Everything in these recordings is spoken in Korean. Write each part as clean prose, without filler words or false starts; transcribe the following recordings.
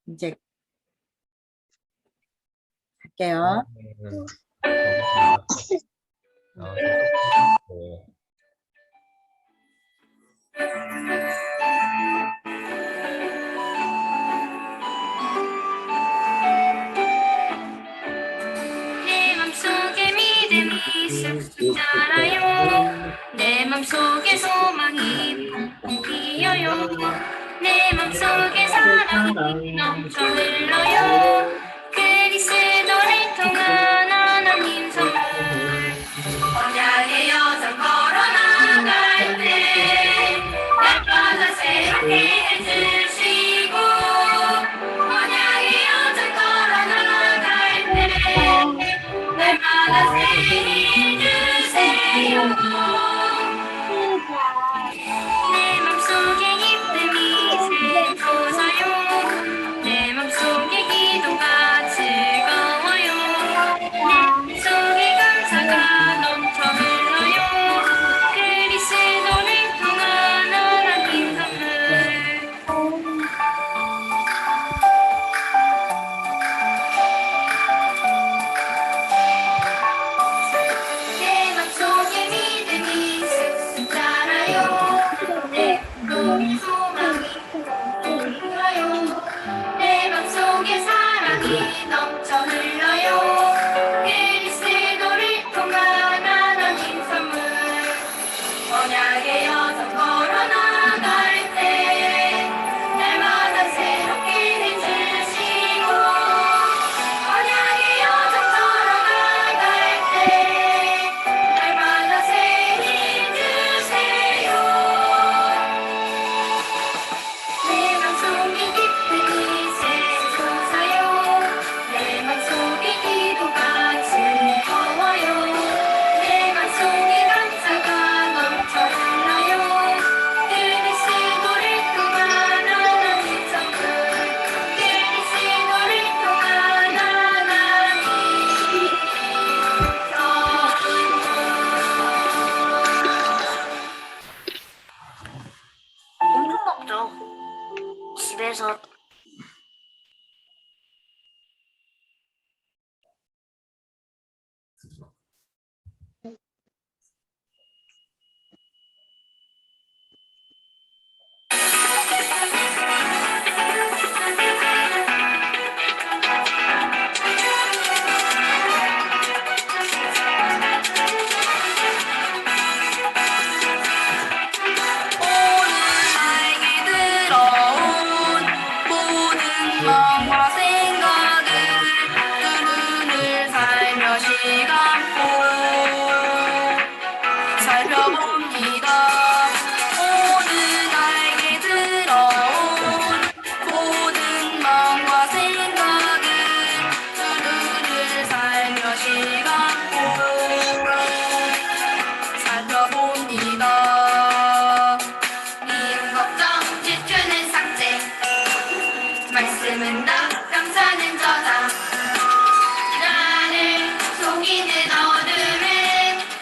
이제 할게요. 다음에는 저부터 나와서 소개해주고 내 맘속에 믿음이 쑥쑥 자라요. 내 맘속에 소망이 펑펑 피어요. 내 맘속에 사랑이 넘쳐 흘러요. 그리스도를 통한 하나님 선물. 언약의 여정 걸어나갈 때 날마다 새롭게 해주시고, 언약의 여정 걸어나갈 때 날마다 새 주세요. 내 맘속에 기쁨이 샘솟아요. 내 맘속에 기도가 즐거워요. 내 속에 감사가 넘쳐 흘러요. 그리스도를 통한 하나님 선물. 내 맘속에 믿음이 쑥쑥 자라요. 내 맘속에 소망이 흘러요. 내 맘속에 사랑이 넘쳐 흘러요. 그리스도를 통한 하나님 선물. 언약의 여정 걸어나갈 때 날마다 새롭게 해주시고, 언약의 여정 걸어나갈 때 날마다 새 힘 주세요. 내 맘속에 기쁨이 샘솟아요. 내 맘속에 기도가 즐거워요. 내 맘속에 감사가 넘쳐 흘러요. 그리스도를 통한 하나님 선물. 그리스도를 통한 하나님 선물. 엄청 먹죠. 집에서 나에게 들어온 모든 마음과 생각을 두 눈을 살며시 감고 살펴봅니다. 오늘 나에게 들어온 모든 마음과 생각을 두 눈을 살며시 감고 살펴봅니다. 미움 걱정 질투는 삭제, 말씀은 나 감사는 저장. 나를 속이는 어둠은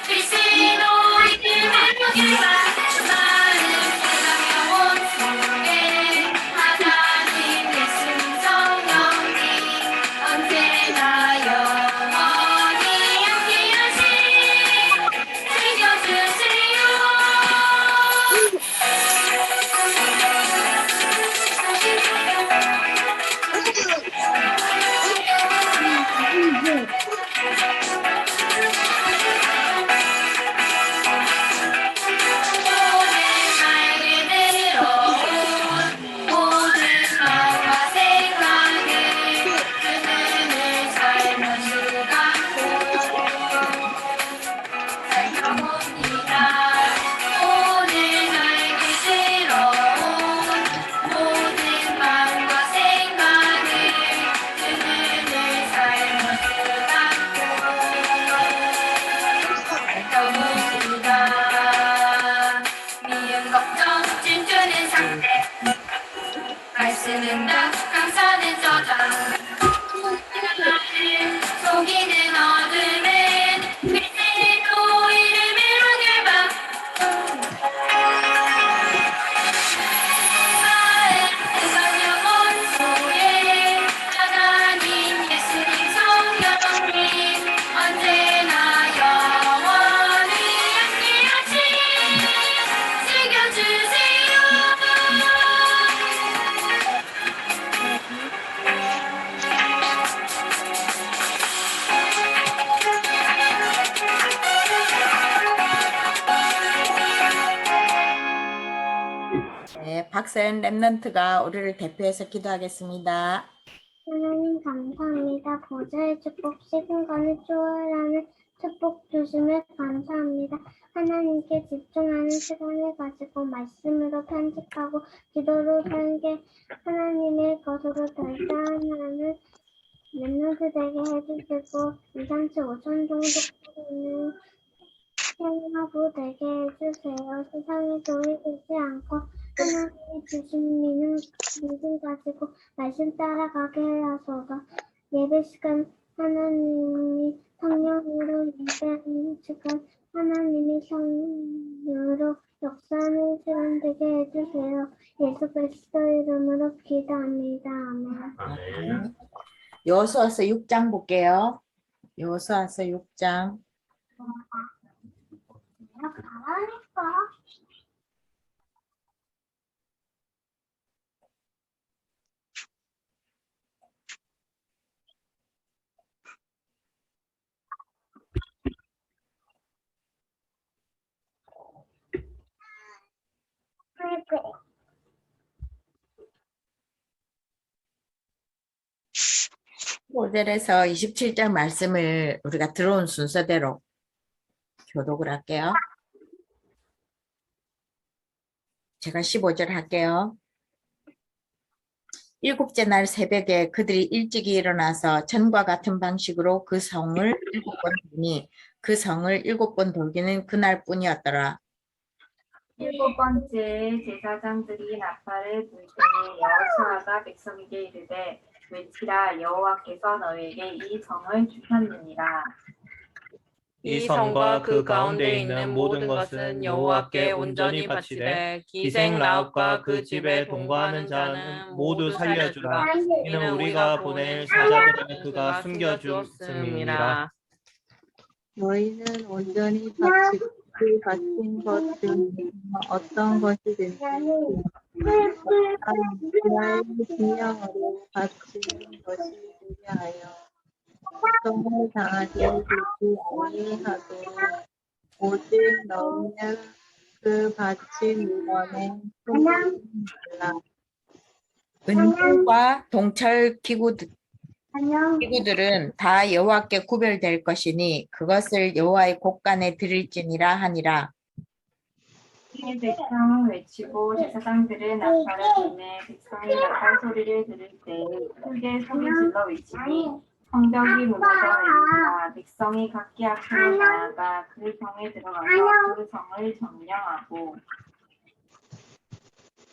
그리스도의 이름으로 결박. 많은 세상 영혼 속에 하나님 예수 성령님 언제나 영원히 함께하시 즐겨주세요. 말씀은 나 감사는 저장. 나를 속이는 어둠은 그리스도 이름으로 결박. 마음 세상 영혼 속에 학생 랩넌트가 우리를 대표해서 기도하겠습니다. 하나님 감사합니다. 보좌의 축복, 시간간의 초월하는 축복 주심을 감사합니다. 하나님께 집중하는 시간을 가지고 말씀으로 편집하고 기도로 살게 하나님의 것으로 결단하는 랩런트 되게 해주시고 2, 3, 5천 종족들은 생하고 되게 해주세요. 세상에 도리되지 않고 하나님이 주신 믿음 가지고 말씀 따라가게 하소서. 예배 시간 하나님이 성령으로 예배하는 시간 하나님이 성령으로 역사하는 시간 되게 해주세요. 예수 그리스도 이름으로 기도합니다. 아멘. 여호수아서 6장 볼게요. 여호수아서 6장. 내가 가라니까. 아이고. 5절에서 27절 말씀을 우리가 들어온 순서대로 교독을 할게요. 제가 15절 할게요. 일곱째 날 새벽에 그들이 일찍이 일어나서 전과 같은 방식으로 그 성을 7번 돌니 그 성을 7번 돌기는 그날뿐이었더라. 7번째에 제사장들이 나팔을 불 때에 여호수아가 백성에게 이르되 외치라 여호와께서 너에게 이 성을 주셨느니라. 이 성과 그 가운데 있는 모든 것은 여호와께 온전히 바치되 기생 라합과 그 집에 동거하는 자는 모두 살려주라. 이는 우리가 보낼 사자들을 그가 숨겨주었음이니라. 너희는 온전히 바치고 그 바친 것 중 어떤 것이든지 이스라엘 진영으로 바치는 것이 유리하여 고통을 당하지 아니하도록 오직 너희는 그 바친 물건에 손대지 말라. 은과 동철 안녕. 기구들은 다 여호와께 구별될 것이니 그것을 여호와의 곳간에 드릴지니라 하니라. 이에 백성은 외치고 제사장들은 나팔을 불매 백성이 나팔 소리를 들을 때 크게 소리질러 외치니 성벽이 무너져 내리자 백성이 각기 앞으로 나아가 그 성에 들어가서 그 성을 점령하고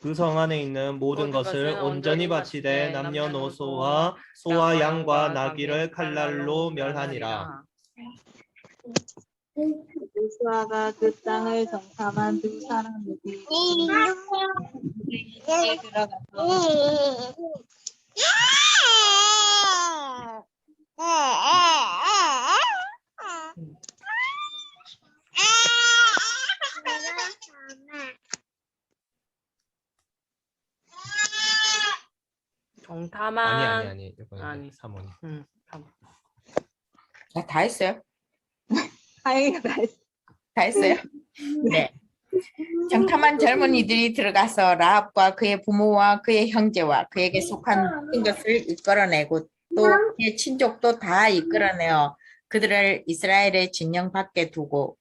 그 성 안에 있는 모든 것을 온전히 바치되 남녀노소와 소와 양과 나귀를 칼날로 멸하니라. 요수아가 그 땅을 정탐한 두 사람들이 집에 들어가서 정탐한 아니 이번에 아니. 사모님. 다 했어요? 하이가 다 했어. 다 했어요? 네. 정탐한 젊은이들이 들어가서 라합과 그의 부모와 그의 형제와 그에게 속한 모든 것을 이끌어내고 또 그의 친족도 다 이끌어내어 그들을 이스라엘의 진영 밖에 두고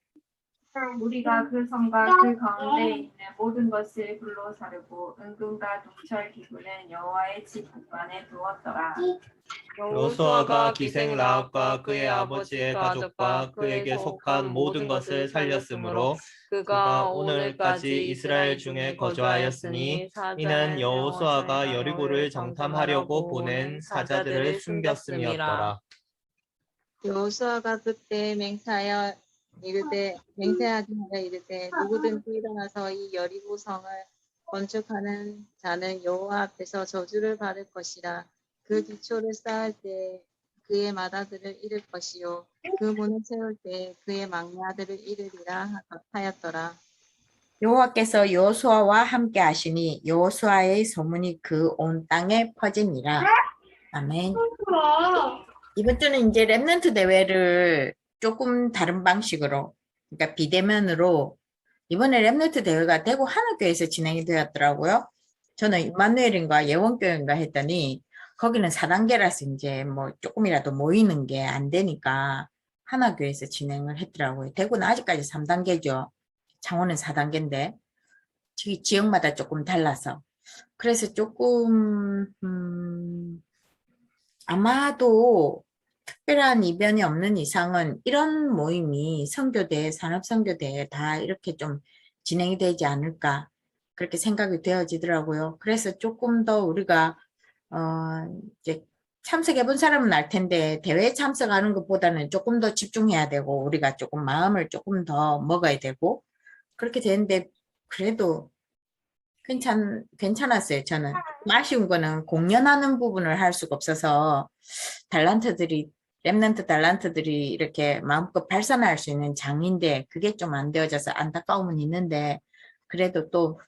우리가 그 성과 그 가운데 있는 모든 것을 불로 사르고 은금과 동철 기구는 여호와의 집 곳간에 두었더라. 여호수아가 기생 라합과 그의 아버지의 가족과 그에게 속한 모든 것을 살렸으므로 그가 오늘까지 이스라엘 중에 거주하였으니 이는 여호수아가 여리고를 정탐하려고 보낸 사자들을 숨겼음이었더라. 여호수아가 그때 맹세하여 이르되 누구든지 일어나서 이 여리고 성을 건축하는 자는 여호와 앞에서 저주를 받을 것이라. 그 기초를 쌓을 때 그의 맏아들을 잃을 것이요 그 문을 세울 때 그의 막내 아들을 잃으리라 하였더라. 여호와께서 여호수아와 함께 하시니 여호수아의 소문이 그 온 땅에 퍼지니라. 아멘. 이번 주는 이제 랩넌트 대회를 조금 다른 방식으로, 그러니까 비대면으로 이번에 랩넌트 대회가 대구 하나교에서 진행이 되었더라고요. 저는 임마누엘인가 예원교회인가 했더니 거기는 4단계라서 이제 뭐 조금이라도 모이는 게 안 되니까 하나교회에서 진행을 했더라고요. 대구는 아직까지 3단계죠. 창원은 4단계인데 지역마다 조금 달라서. 그래서 조금 아마도 특별한 이변이 없는 이상은 이런 모임이 선교대, 산업선교대에 다 이렇게 좀 진행이 되지 않을까 그렇게 생각이 되어지더라고요. 그래서 조금 더 우리가 이제 참석해 본 사람은 알 텐데 대회에 참석하는 것보다는 조금 더 집중해야 되고 우리가 조금 마음을 조금 더 먹어야 되고 그렇게 되는데 그래도 괜찮았어요. 저는 아쉬운 거는 공연하는 부분을 할 수가 없어서 랩런트 달란트들이 이렇게 마음껏 발산할 수 있는 장인데 그게 좀 안 되어져서 안타까움은 있는데 그래도 또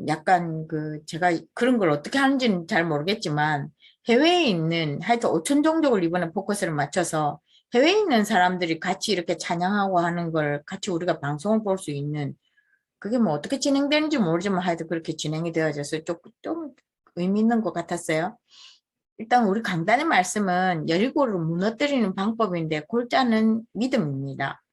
약간 제가 그런 걸 어떻게 하는지는 잘 모르겠지만 해외에 있는 하여튼 5천 종족을 이번에 포커스를 맞춰서 해외에 있는 사람들이 같이 이렇게 찬양하고 하는 걸 같이 우리가 방송을 볼 수 있는 그게 뭐 어떻게 진행되는지 모르지만 하여튼 그렇게 진행이 되어져서 좀 의미 있는 것 같았어요. 일단 우리 강단의 말씀은 여리고를 무너뜨리는 방법인데 골자는 믿음입니다.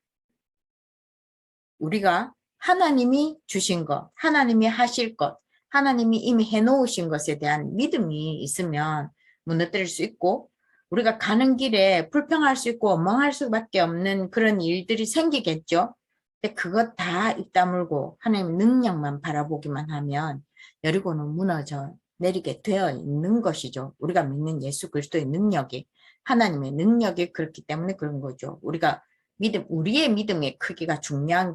우리가 하나님이 주신 것, 하나님이 하실 것, 하나님이 이미 해놓으신 것에 대한 믿음이 있으면 무너뜨릴 수 있고 우리가 가는 길에 불평할 수 있고 멍할 수밖에 없는 그런 일들이 생기겠죠. 근데 그것 다 입 다물고 하나님의 능력만 바라보기만 하면 여리고는 무너져 내리게 되어 있는 것이죠. 우리가 믿는 예수 그리스도의 능력이 하나님의 능력이 그렇기 때문에 그런 거죠. 우리의 믿음의 크기가 중요한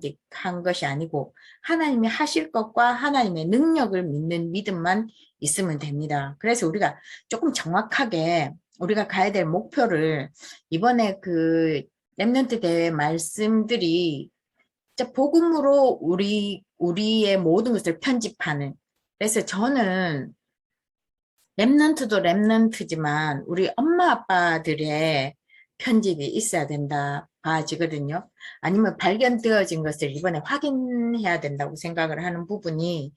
것이 아니고 하나님이 하실 것과 하나님의 능력을 믿는 믿음만 있으면 됩니다. 그래서 우리가 조금 정확하게 우리가 가야 될 목표를 이번에 렘넌트 대회 말씀들이 진짜 복음으로 우리의 모든 것을 편집하는 그래서 저는 렘넌트도 렘넌트지만 우리 엄마 아빠들의 편집이 있어야 된다 봐지거든요. 아니면 발견되어진 것을 이번에 확인해야 된다고 생각을 하는 부분이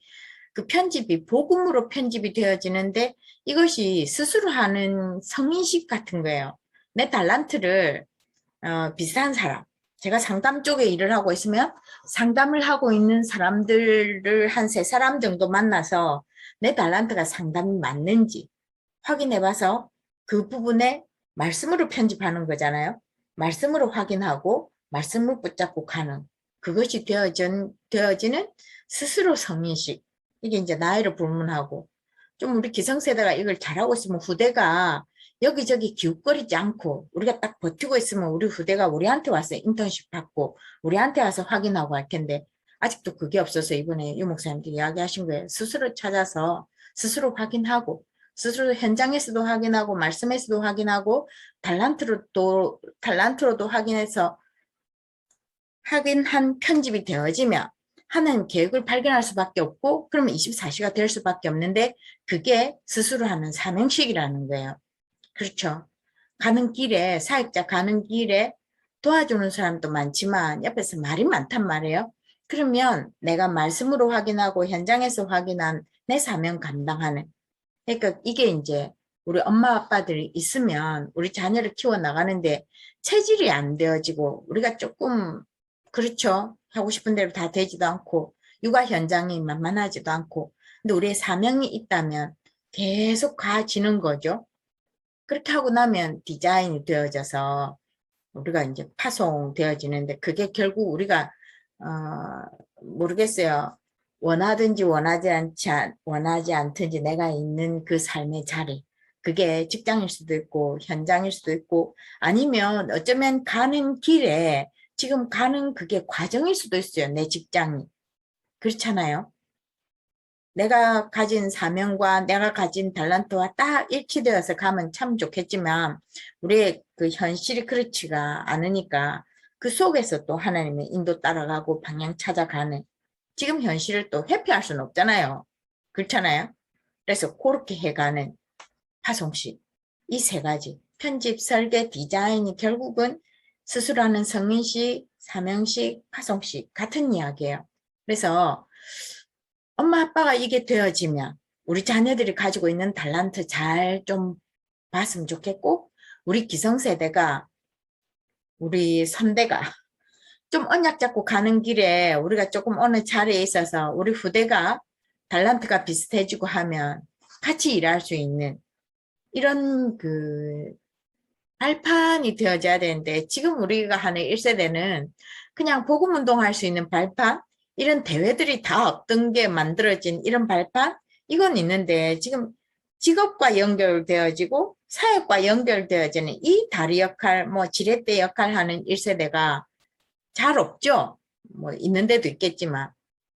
그 편집이 복음으로 편집이 되어지는데 이것이 스스로 하는 성인식 같은 거예요. 내 달란트를 비슷한 사람 제가 상담 쪽에 일을 하고 있으면 상담을 하고 있는 사람들을 한 3사람 정도 만나서 내 달란트가 상담이 맞는지 확인해봐서 그 부분에 말씀으로 편집하는 거잖아요. 말씀으로 확인하고 말씀을 붙잡고 가는 그것이 되어지는 스스로 성인식 이게 이제 나이를 불문하고 좀 우리 기성세대가 이걸 잘하고 있으면 후대가 여기저기 기웃거리지 않고 우리가 딱 버티고 있으면 우리 후대가 우리한테 와서 인턴십 받고 우리한테 와서 확인하고 할 텐데 아직도 그게 없어서 이번에 유 목사님께 이야기하신 거예요. 스스로 찾아서 스스로 확인하고 스스로 현장에서도 확인하고 말씀에서도 확인하고 달란트로도 확인해서 확인한 편집이 되어지면 하나님 계획을 발견할 수밖에 없고 그러면 24시가 될 수밖에 없는데 그게 스스로 하는 사명식이라는 거예요. 그렇죠. 사역자 가는 길에 도와주는 사람도 많지만 옆에서 말이 많단 말이에요. 그러면 내가 말씀으로 확인하고 현장에서 확인한 내 사명 감당하는 그러니까 이게 이제 우리 엄마 아빠들이 있으면 우리 자녀를 키워나가는데 체질이 안 되어지고 우리가 조금 그렇죠. 하고 싶은 대로 다 되지도 않고 육아 현장이 만만하지도 않고 근데 우리의 사명이 있다면 계속 가지는 거죠. 그렇게 하고 나면 디자인이 되어져서 우리가 이제 파송되어지는데 그게 결국 우리가 모르겠어요. 원하든지 원하지 않든지 내가 있는 그 삶의 자리 그게 직장일 수도 있고 현장일 수도 있고 아니면 어쩌면 가는 길에 지금 가는 그게 과정일 수도 있어요. 내 직장이. 그렇잖아요. 내가 가진 사명과 내가 가진 달란트와 딱 일치되어서 가면 참 좋겠지만 우리의 그 현실이 그렇지가 않으니까 그 속에서 또 하나님의 인도 따라가고 방향 찾아가는 지금 현실을 또 회피할 수는 없잖아요. 그렇잖아요. 그래서 그렇게 해가는 파송식 이 3가지 편집, 설계, 디자인이 결국은 스스로 하는 성인식, 사명식, 파송식 같은 이야기예요. 그래서 엄마 아빠가 이게 되어지면 우리 자녀들이 가지고 있는 달란트 잘 좀 봤으면 좋겠고, 우리 기성세대가, 우리 선대가 좀 언약 잡고 가는 길에 우리가 조금 어느 자리에 있어서 우리 후대가 달란트가 비슷해지고 하면 같이 일할 수 있는 이런 그 발판이 되어져야 되는데, 지금 우리가 하는 1세대는 그냥 복음 운동할 수 있는 발판, 이런 대회들이 다 없던 게 만들어진 이런 발판, 이건 있는데 지금 직업과 연결되어지고 사역과 연결되어지는 이 다리 역할, 뭐 지렛대 역할 하는 1세대가 잘 없죠. 뭐 있는 데도 있겠지만.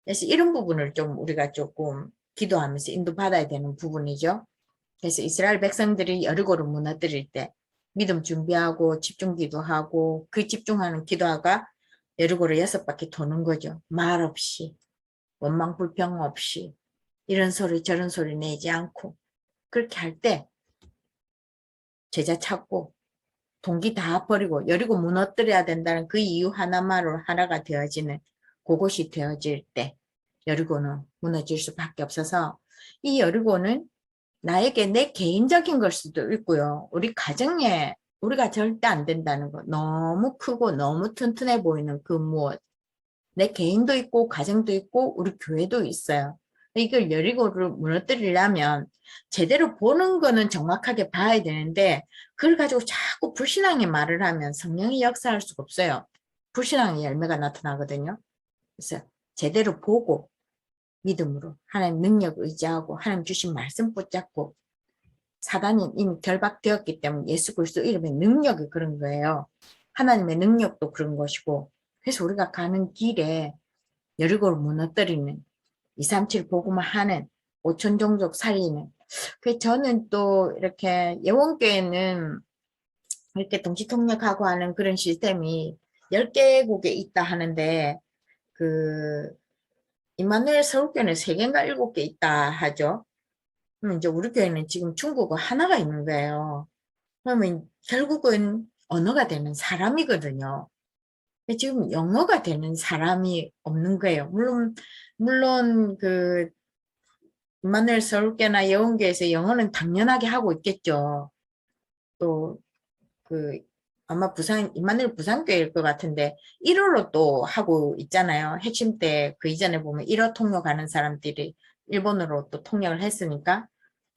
그래서 이런 부분을 좀 우리가 조금 기도하면서 인도받아야 되는 부분이죠. 그래서 이스라엘 백성들이 여리고를 무너뜨릴 때 믿음 준비하고 집중 기도하고, 그 집중하는 기도가 여리고를 6바퀴 도는 거죠. 말 없이, 원망 불평 없이, 이런 소리 저런 소리 내지 않고. 그렇게 할 때 제자 찾고 동기 다 버리고 여리고 무너뜨려야 된다는 그 이유 하나만으로 하나가 되어지는, 그것이 되어질 때 여리고는 무너질 수밖에 없어서, 이 여리고는 나에게 내 개인적인 걸 수도 있고요. 우리 가정에 우리가 절대 안 된다는 거, 너무 크고 너무 튼튼해 보이는 그 무엇, 내 개인도 있고 가정도 있고 우리 교회도 있어요. 이걸 여리고를 무너뜨리려면 제대로 보는 거는 정확하게 봐야 되는데, 그걸 가지고 자꾸 불신앙의 말을 하면 성령이 역사할 수가 없어요. 불신앙의 열매가 나타나거든요. 그래서 제대로 보고 믿음으로 하나님 능력 의지하고 하나님 주신 말씀 붙잡고, 사단이 이미 결박되었기 때문에 예수 그리스도 이름의 능력이 그런 거예요. 하나님의 능력도 그런 것이고, 그래서 우리가 가는 길에 여리고를 무너뜨리는, 237 복음을 하는, 5천 종족 살리는. 그 저는 또 이렇게 예원교회는 이렇게 동시통역하고 하는 그런 시스템이 10개국에 있다 하는데, 그 임마누엘 서울교회는 3개인가 7개 있다 하죠. 그럼 이제 우리 교회는 지금 중국어 하나가 있는 거예요. 그러면 결국은 언어가 되는 사람이거든요. 지금 영어가 되는 사람이 없는 거예요. 물론 그 임마누엘 서울교회나 예원교회에서 영어는 당연하게 하고 있겠죠. 또 그 아마 임마누엘 부산교회일 것 같은데 1어로 또 하고 있잖아요. 핵심 때 그 이전에 보면 1어 통역하는 사람들이 일본어로 또 통역을 했으니까.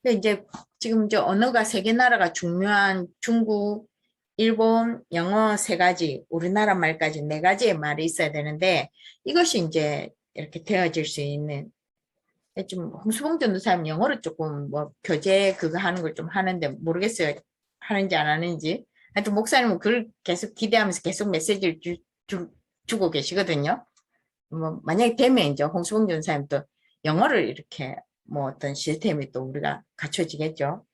근데 이제 지금 저 언어가 3개 나라가 중요한 중국, 일본, 영어 3가지, 우리나라 말까지 4가지의 말이 있어야 되는데, 이것이 이제 이렇게 되어질 수 있는, 좀 홍수봉 전도사님 영어로 조금 뭐 교재 그거 하는 걸 좀 하는데 모르겠어요. 하는지 안 하는지. 하여튼 목사님은 그걸 계속 기대하면서 계속 메시지를 주고 계시거든요. 뭐 만약에 되면 이제 홍수봉 전도사님 또 영어를 이렇게 뭐 어떤 시스템이 또 우리가 갖춰지겠죠.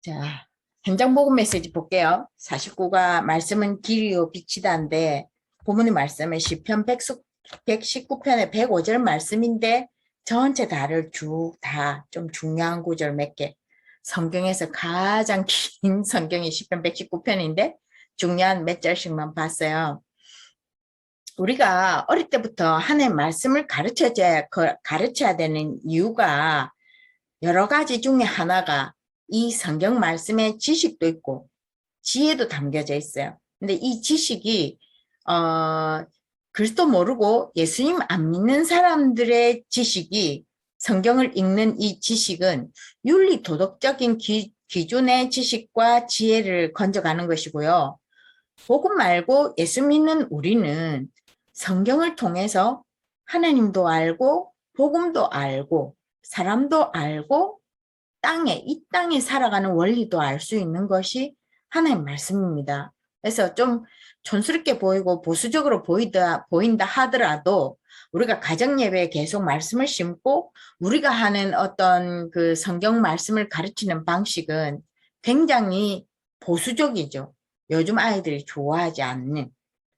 자, 현장 복음 메시지 볼게요. 49가 말씀은 길이요 빛이다인데, 본문의 말씀은 시편 119편의 105절 말씀인데 전체 다를 쭉 다 좀 중요한 구절 몇 개. 성경에서 가장 긴 성경이 시편 119편인데 중요한 몇 절씩만 봤어요. 우리가 어릴 때부터 하나님의 말씀을 가르쳐야 되는 이유가 여러 가지 중에 하나가 이 성경 말씀에 지식도 있고 지혜도 담겨져 있어요. 근데 이 지식이 그리스도 모르고 예수님 안 믿는 사람들의 지식이, 성경을 읽는 이 지식은 윤리 도덕적인 기준의 지식과 지혜를 건져가는 것이고요. 복음 말고 예수 믿는 우리는 성경을 통해서 하나님도 알고 복음도 알고 사람도 알고 이 땅에 살아가는 원리도 알 수 있는 것이 하나님 말씀입니다. 그래서 좀 촌스럽게 보이고 보수적으로 보인다 하더라도 우리가 가정 예배에 계속 말씀을 심고 우리가 하는 어떤 그 성경 말씀을 가르치는 방식은 굉장히 보수적이죠. 요즘 아이들이 좋아하지 않는.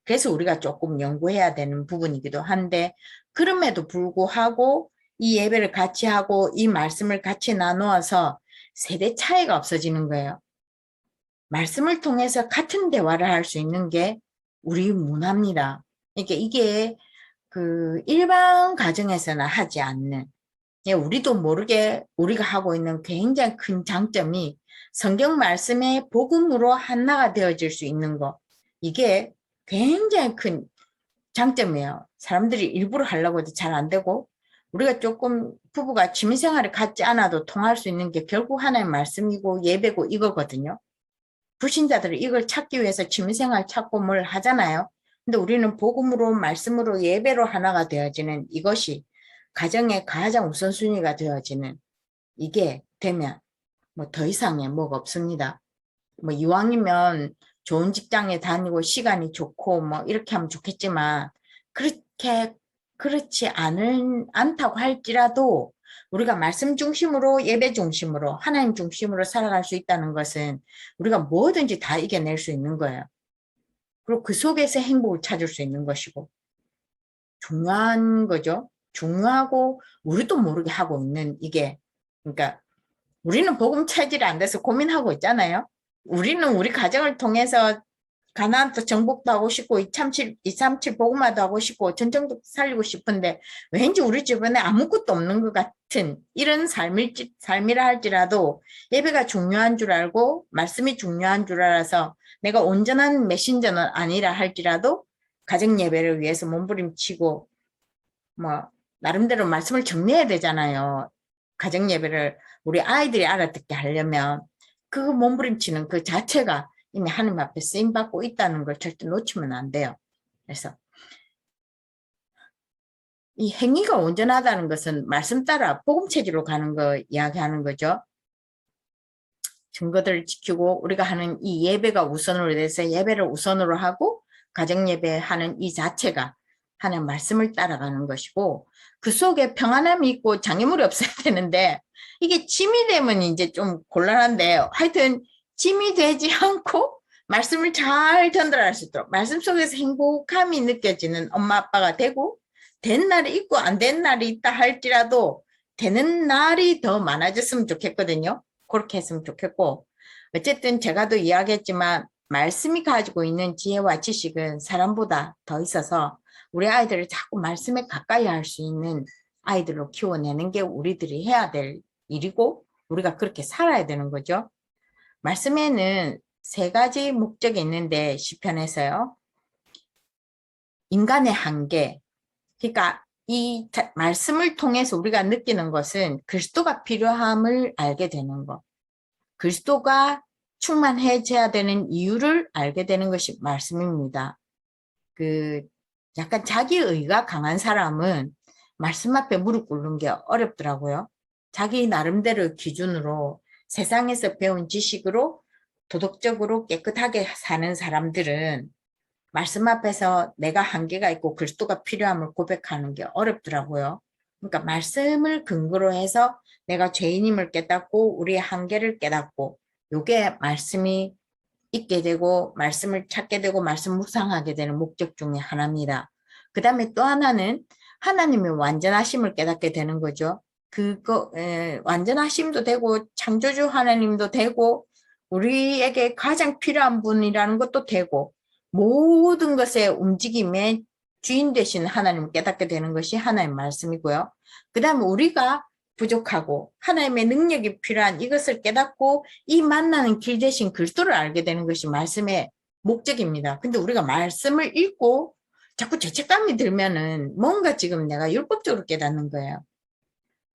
그래서 우리가 조금 연구해야 되는 부분이기도 한데, 그럼에도 불구하고 이 예배를 같이 하고 이 말씀을 같이 나누어서 세대 차이가 없어지는 거예요. 말씀을 통해서 같은 대화를 할 수 있는 게 우리 문화입니다. 그러니까 이게 그 일반 가정에서는 하지 않는, 예, 우리도 모르게 우리가 하고 있는 굉장히 큰 장점이 성경 말씀의 복음으로 하나가 되어질 수 있는 거. 이게 굉장히 큰 장점이에요. 사람들이 일부러 하려고 해도 잘 안 되고 우리가 조금 부부가 취미생활을 갖지 않아도 통할 수 있는 게 결국 하나의 말씀이고 예배고 이거거든요. 불신자들은 이걸 찾기 위해서 취미생활 찾고 뭘 하잖아요. 근데 우리는 복음으로 말씀으로 예배로 하나가 되어지는 이것이 가정의 가장 우선순위가 되어지는 이게 되면 뭐 더 이상의 뭐가 없습니다. 뭐 이왕이면 좋은 직장에 다니고 시간이 좋고 뭐 이렇게 하면 좋겠지만 그렇게 그렇지 않다고 할지라도 우리가 말씀 중심으로 예배 중심으로 하나님 중심으로 살아갈 수 있다는 것은 우리가 뭐든지 다 이겨낼 수 있는 거예요. 그리고 그 속에서 행복을 찾을 수 있는 것이고 중요한 거죠. 중요하고 우리도 모르게 하고 있는 이게 그러니까 우리는 복음 차질이 안 돼서 고민하고 있잖아요. 우리는 우리 가정을 통해서 가나안도 정복도 하고 싶고 237 복음화도 하고 싶고 전쟁도 살리고 싶은데 왠지 우리 주변에 아무것도 없는 것 같은 이런 삶이라 할지라도 예배가 중요한 줄 알고 말씀이 중요한 줄 알아서 내가 온전한 메신저는 아니라 할지라도 가정 예배를 위해서 몸부림치고 뭐 나름대로 말씀을 정리해야 되잖아요. 가정 예배를 우리 아이들이 알아듣게 하려면 그 몸부림치는 그 자체가 이미 하나님 앞에 쓰임받고 있다는 걸 절대 놓치면 안 돼요. 그래서 이 행위가 온전하다는 것은 말씀 따라 복음체질로 가는 거 이야기하는 거죠. 증거들을 지키고 우리가 하는 이 예배가 우선으로 돼서 예배를 우선으로 하고 가정 예배하는 이 자체가 하나님 말씀을 따라가는 것이고 그 속에 평안함이 있고 장애물이 없어야 되는데 이게 짐이 되면 이제 좀 곤란한데 하여튼 짐이 되지 않고 말씀을 잘 전달할 수 있도록 말씀 속에서 행복함이 느껴지는 엄마 아빠가 되고 된 날이 있고 안 된 날이 있다 할지라도 되는 날이 더 많아졌으면 좋겠거든요. 그렇게 했으면 좋겠고 어쨌든 제가도 이야기했지만 말씀이 가지고 있는 지혜와 지식은 사람보다 더 있어서 우리 아이들을 자꾸 말씀에 가까이 할 수 있는 아이들로 키워내는 게 우리들이 해야 될 일이고 우리가 그렇게 살아야 되는 거죠. 말씀에는 세 가지 목적이 있는데 시편에서요. 인간의 한계, 그러니까 이 말씀을 통해서 우리가 느끼는 것은 그리스도가 필요함을 알게 되는 것. 그리스도가 충만해져야 되는 이유를 알게 되는 것이 말씀입니다. 약간 자기 의가 강한 사람은 말씀 앞에 무릎 꿇는 게 어렵더라고요. 자기 나름대로 기준으로 세상에서 배운 지식으로 도덕적으로 깨끗하게 사는 사람들은 말씀 앞에서 내가 한계가 있고 그리스도가 필요함을 고백하는 게 어렵더라고요. 그러니까 말씀을 근거로 해서 내가 죄인임을 깨닫고 우리의 한계를 깨닫고 요게 말씀이 있게 되고 말씀을 찾게 되고 말씀 묵상하게 되는 목적 중에 하나입니다. 그 다음에 또 하나는 하나님의 완전하심을 깨닫게 되는 거죠. 완전하심도 되고 창조주 하나님도 되고 우리에게 가장 필요한 분이라는 것도 되고 모든 것의 움직임의 주인 되신 하나님을 깨닫게 되는 것이 하나님의 말씀이고요. 그 다음에 우리가 부족하고 하나님의 능력이 필요한 이것을 깨닫고 이 만나는 길 대신 그리스도를 알게 되는 것이 말씀의 목적입니다. 근데 우리가 말씀을 읽고 자꾸 죄책감이 들면은 뭔가 지금 내가 율법적으로 깨닫는 거예요.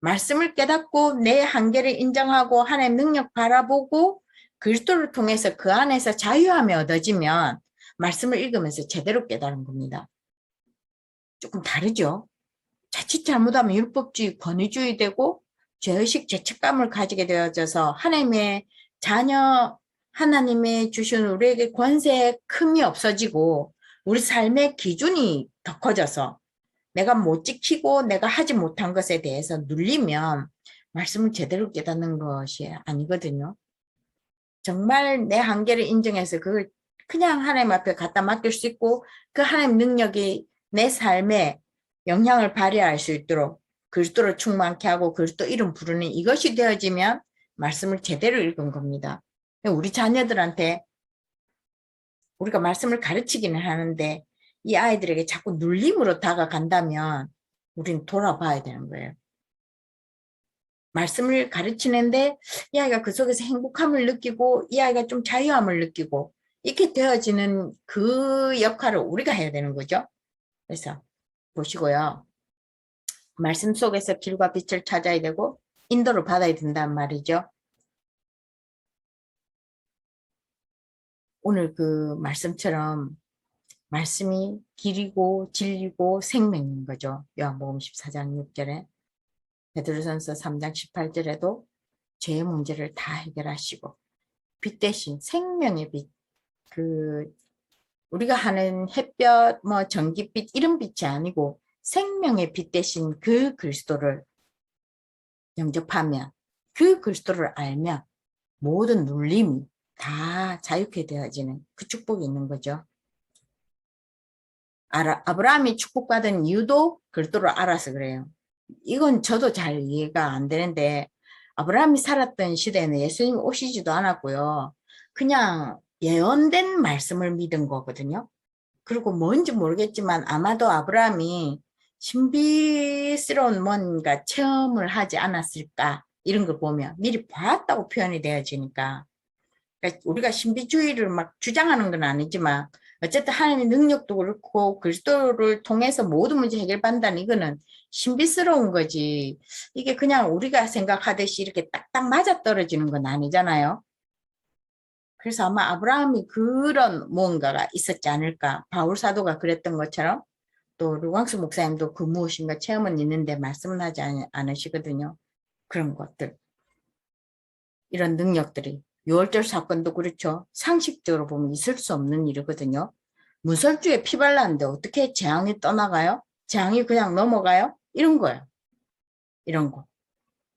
말씀을 깨닫고 내 한계를 인정하고 하나님의 능력 바라보고 그리스도를 통해서 그 안에서 자유함이 얻어지면 말씀을 읽으면서 제대로 깨달은 겁니다. 조금 다르죠? 자칫 잘못하면 율법주의, 권위주의 되고 죄의식, 죄책감을 가지게 되어져서 하나님의 자녀, 하나님의 주신 우리에게 권세의 큼이 없어지고 우리 삶의 기준이 더 커져서 내가 못 지키고 내가 하지 못한 것에 대해서 눌리면 말씀을 제대로 깨닫는 것이 아니거든요. 정말 내 한계를 인정해서 그걸 그냥 하나님 앞에 갖다 맡길 수 있고 그 하나님 능력이 내 삶에 영향을 발휘할 수 있도록 그리스도를 충만케 하고 그리스도 이름 부르는 이것이 되어지면 말씀을 제대로 읽은 겁니다. 우리 자녀들한테 우리가 말씀을 가르치기는 하는데 이 아이들에게 자꾸 눌림으로 다가간다면 우리는 돌아봐야 되는 거예요. 말씀을 가르치는데 이 아이가 그 속에서 행복함을 느끼고 이 아이가 좀 자유함을 느끼고 이렇게 되어지는 그 역할을 우리가 해야 되는 거죠. 그래서 보시고요. 말씀 속에서 길과 빛을 찾아야 되고 인도를 받아야 된단 말이죠. 오늘 그 말씀처럼 말씀이 길이고 진리고 생명인 거죠. 요한복음 14장 6절에 베드로전서 3장 18절에도 죄의 문제를 다 해결하시고 빛 대신 생명의 빛, 그 우리가 하는 햇볕, 뭐 전기빛 이런 빛이 아니고 생명의 빛 대신 그 그리스도를 영접하면 그 그리스도를 알면 모든 눌림이 다 자유케 되어지는 그 축복이 있는 거죠. 아브라함이 축복받은 이유도 그리스도를 알아서 그래요. 이건 저도 잘 이해가 안 되는데 아브라함이 살았던 시대에는 예수님 오시지도 않았고요. 그냥 예언된 말씀을 믿은 거거든요. 그리고 뭔지 모르겠지만 아마도 아브라함이 신비스러운 뭔가 체험을 하지 않았을까 이런 걸 보면 미리 봤다고 표현이 되어지니까 그러니까 우리가 신비주의를 막 주장하는 건 아니지만 어쨌든 하나님의 능력도 그렇고 그리스도를 통해서 모든 문제 해결받는다는 이거는 신비스러운 거지 이게 그냥 우리가 생각하듯이 이렇게 딱딱 맞아떨어지는 건 아니잖아요. 그래서 아마 아브라함이 그런 무언가가 있었지 않을까. 바울 사도가 그랬던 것처럼 또 르광수 목사님도 그 무엇인가 체험은 있는데 말씀은 하지 않으시거든요. 그런 것들. 이런 능력들이. 6월절 사건도 그렇죠. 상식적으로 보면 있을 수 없는 일이거든요. 문설주에 피 발랐는데 어떻게 재앙이 떠나가요? 재앙이 그냥 넘어가요? 이런 거예요. 이런 거.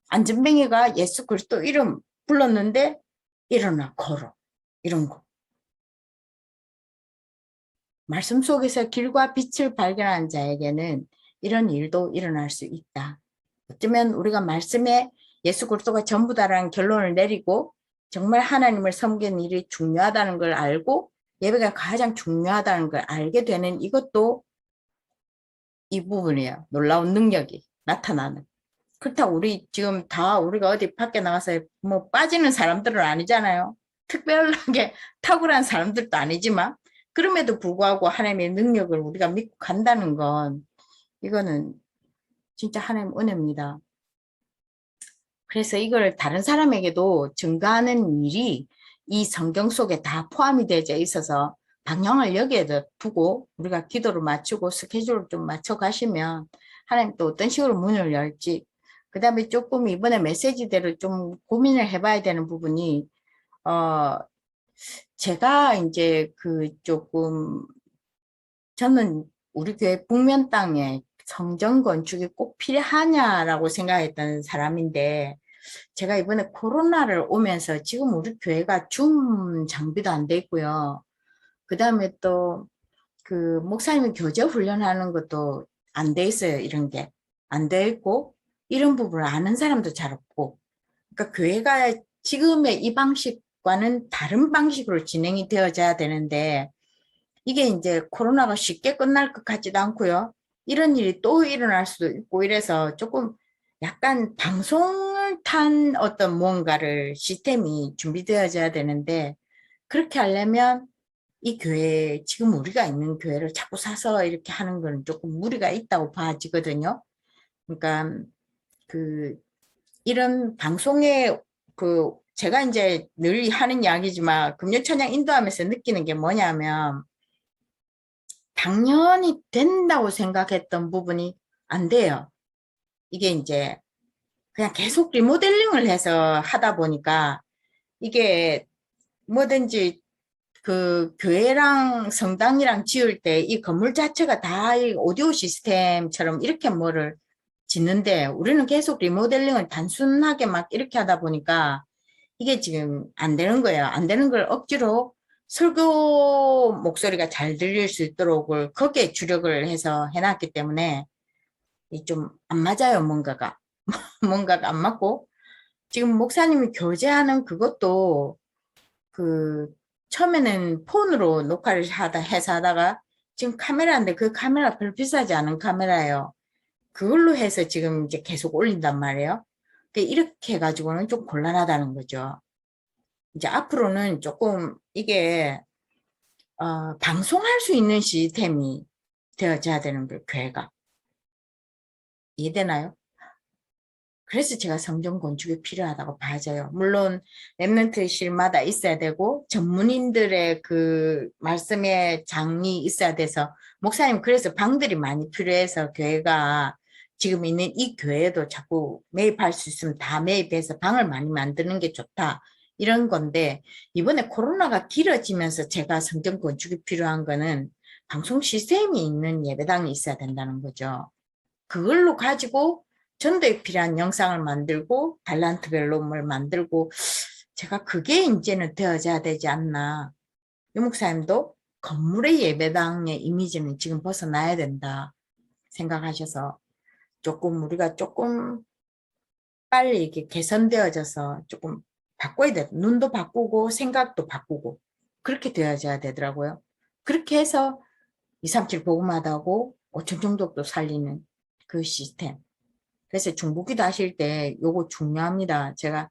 안전뱅이가 예수 그리스도 이름 불렀는데 일어나 걸어. 이런 거. 말씀 속에서 길과 빛을 발견한 자에게는 이런 일도 일어날 수 있다. 어쩌면 우리가 말씀에 예수 그리스도가 전부다라는 결론을 내리고 정말 하나님을 섬기는 일이 중요하다는 걸 알고 예배가 가장 중요하다는 걸 알게 되는 이것도 이 부분이에요. 놀라운 능력이 나타나는. 그렇다고 우리 지금 다 우리가 어디 밖에 나가서 뭐 빠지는 사람들은 아니잖아요. 특별하게 탁월한 사람들도 아니지만 그럼에도 불구하고 하나님의 능력을 우리가 믿고 간다는 건 이거는 진짜 하나님 은혜입니다. 그래서 이걸 다른 사람에게도 증가하는 일이 이 성경 속에 다 포함이 되어 있어서 방향을 여기에 두고 우리가 기도를 맞추고 스케줄을 좀 맞춰 가시면 하나님 또 어떤 식으로 문을 열지 그 다음에 조금 이번에 메시지대로 좀 고민을 해봐야 되는 부분이 제가 이제 그 조금 저는 우리 교회 북면 땅에 성전 건축이 꼭 필요하냐라고 생각했던 사람인데 제가 이번에 코로나를 오면서 지금 우리 교회가 줌 장비도 안 돼 있고요. 그 다음에 또 그 목사님이 교제 훈련하는 것도 안 돼 있어요. 이런 게 안 돼 있고 이런 부분을 아는 사람도 잘 없고 그러니까 교회가 지금의 이 방식과는 다른 방식으로 진행이 되어져야 되는데 이게 이제 코로나가 쉽게 끝날 것 같지도 않고요. 이런 일이 또 일어날 수도 있고 이래서 조금 약간 방송을 탄 어떤 무언가를 시스템이 준비되어져야 되는데 그렇게 하려면 이 교회 지금 우리가 있는 교회를 자꾸 사서 이렇게 하는 건 조금 무리가 있다고 봐지거든요. 그러니까 그 이런 방송에 그 제가 이제 늘 하는 이야기지만 금요찬양 인도하면서 느끼는 게 뭐냐면 당연히 된다고 생각했던 부분이 안 돼요. 이게 이제 그냥 계속 리모델링을 해서 하다 보니까 이게 뭐든지 그 교회랑 성당이랑 지을 때 이 건물 자체가 다 이 오디오 시스템처럼 이렇게 뭐를 짓는데 우리는 계속 리모델링을 단순하게 막 이렇게 하다 보니까 이게 지금 안 되는 거예요. 안 되는 걸 억지로 설교 목소리가 잘 들릴 수 있도록 거기에 주력을 해서 해놨기 때문에 좀 안 맞아요. 뭔가가 안 맞고 지금 목사님이 교제하는 그것도 그 처음에는 폰으로 녹화를 해서 하다가 지금 카메라인데 그 카메라 별로 비싸지 않은 카메라예요. 그걸로 해서 지금 이제 계속 올린단 말이에요. 이렇게 해가지고는 좀 곤란하다는 거죠. 이제 앞으로는 조금 이게 방송할 수 있는 시스템이 되어져야 되는 거예요, 교회가. 이해되나요? 그래서 제가 성전 건축이 필요하다고 봐져요. 물론 랩런트실마다 있어야 되고 전문인들의 그 말씀의 장이 있어야 돼서 목사님 그래서 방들이 많이 필요해서 교회가 지금 있는 이 교회도 자꾸 매입할 수 있으면 다 매입해서 방을 많이 만드는 게 좋다. 이런 건데 이번에 코로나가 길어지면서 제가 성전 건축이 필요한 거는 방송 시스템이 있는 예배당이 있어야 된다는 거죠. 그걸로 가지고 전도에 필요한 영상을 만들고 달란트별로 뭘 만들고 제가 그게 이제는 되어져야 되지 않나. 유 목사님도 건물의 예배당의 이미지는 지금 벗어나야 된다 생각하셔서 조금 우리가 조금 빨리 이렇게 개선되어져서 조금 바꿔야 돼. 눈도 바꾸고 생각도 바꾸고 그렇게 되어져야 되더라고요. 그렇게 해서 237 복음하다고 5천 종족도 살리는 그 시스템. 그래서 중보기도 하실 때 요거 중요합니다. 제가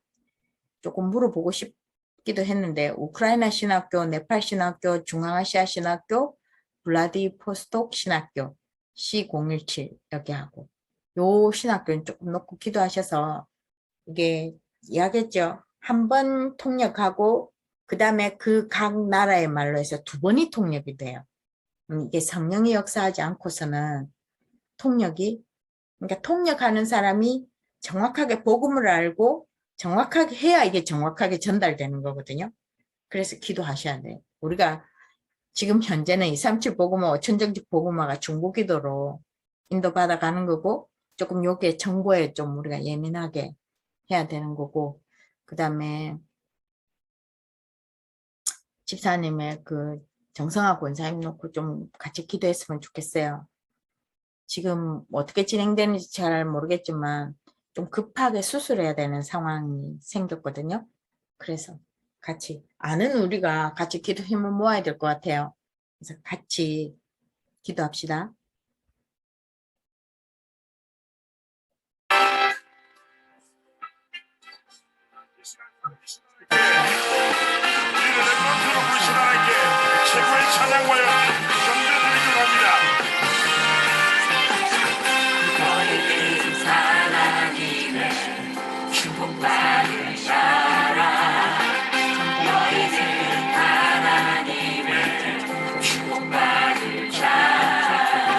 조금 물어보고 싶기도 했는데 우크라이나 신학교, 네팔 신학교, 중앙아시아 신학교, 블라디포스톡 신학교 C017 여기 하고 요 신학교는 조금 놓고 기도하셔서 이게 이야기했죠. 한 번 통역하고 그 다음에 그 각 나라의 말로 해서 2번이 통역이 돼요. 이게 성령이 역사하지 않고서는 통역이 그러니까 통역하는 사람이 정확하게 복음을 알고 정확하게 해야 이게 정확하게 전달되는 거거든요. 그래서 기도하셔야 돼요. 우리가 지금 현재는 237 복음화, 5천정직 복음화가 중보기도로 인도받아 가는 거고 조금 요게 정보에 좀 우리가 예민하게 해야 되는 거고 그 다음에 집사님의 그 정성화 권사님 놓고 좀 같이 기도했으면 좋겠어요. 지금 어떻게 진행되는지 잘 모르겠지만 좀 급하게 수술해야 되는 상황이 생겼거든요. 그래서 같이 아는 우리가 같이 기도 힘을 모아야 될 것 같아요. 그래서 같이 기도합시다. 우리는 랩런트로 부르신 하나님께 최고의 찬양과 경배드리기로 합니다. 자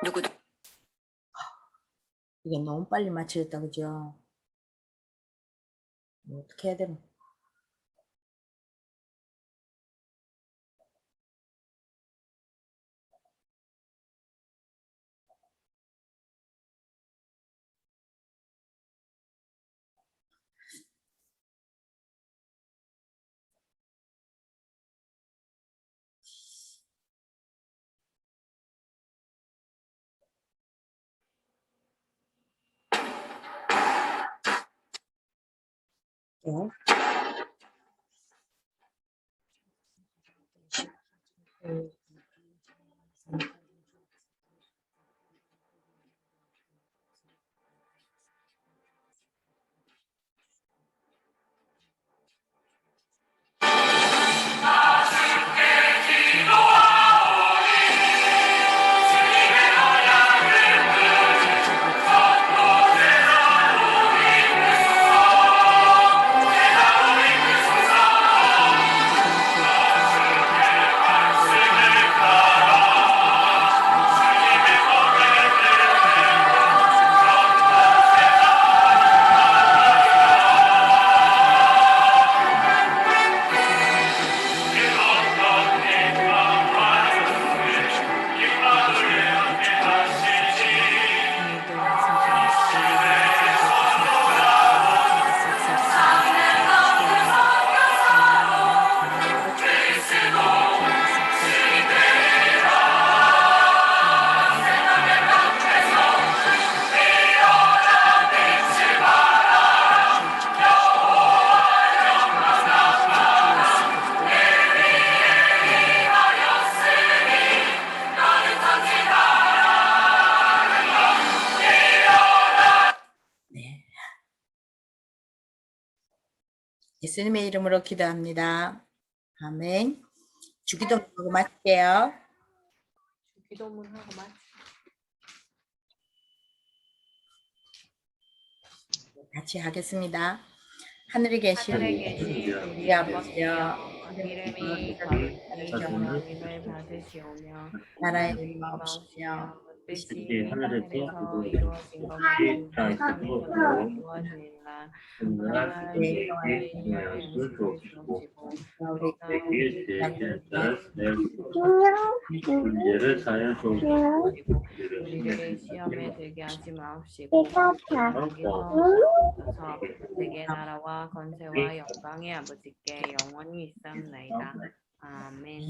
누구도 이게 너무 빨리 맞추셨다, 그죠? 뭐 어떻게 해야 되나? 네. 네. 예수님의 이름으로 기도합니다. 아멘. 주기도문하고 마칠게요. 기도문하고 마치. 같이 하겠습니다. 하늘에 계신 우리 아버지여, 이름이 거룩히 정함을 받으시오며 나라의 나라의 마옵시며 뜻이 하늘에서 이루어진 것만큼 땅에서도 이루어지리라. 네, 문제를 사연 속으로 우리를 시험에 들게 하지 마옵시고 여기서 세계 나라와 건세와 영광의 아버지께 영원히 있사옵나이다. 아멘.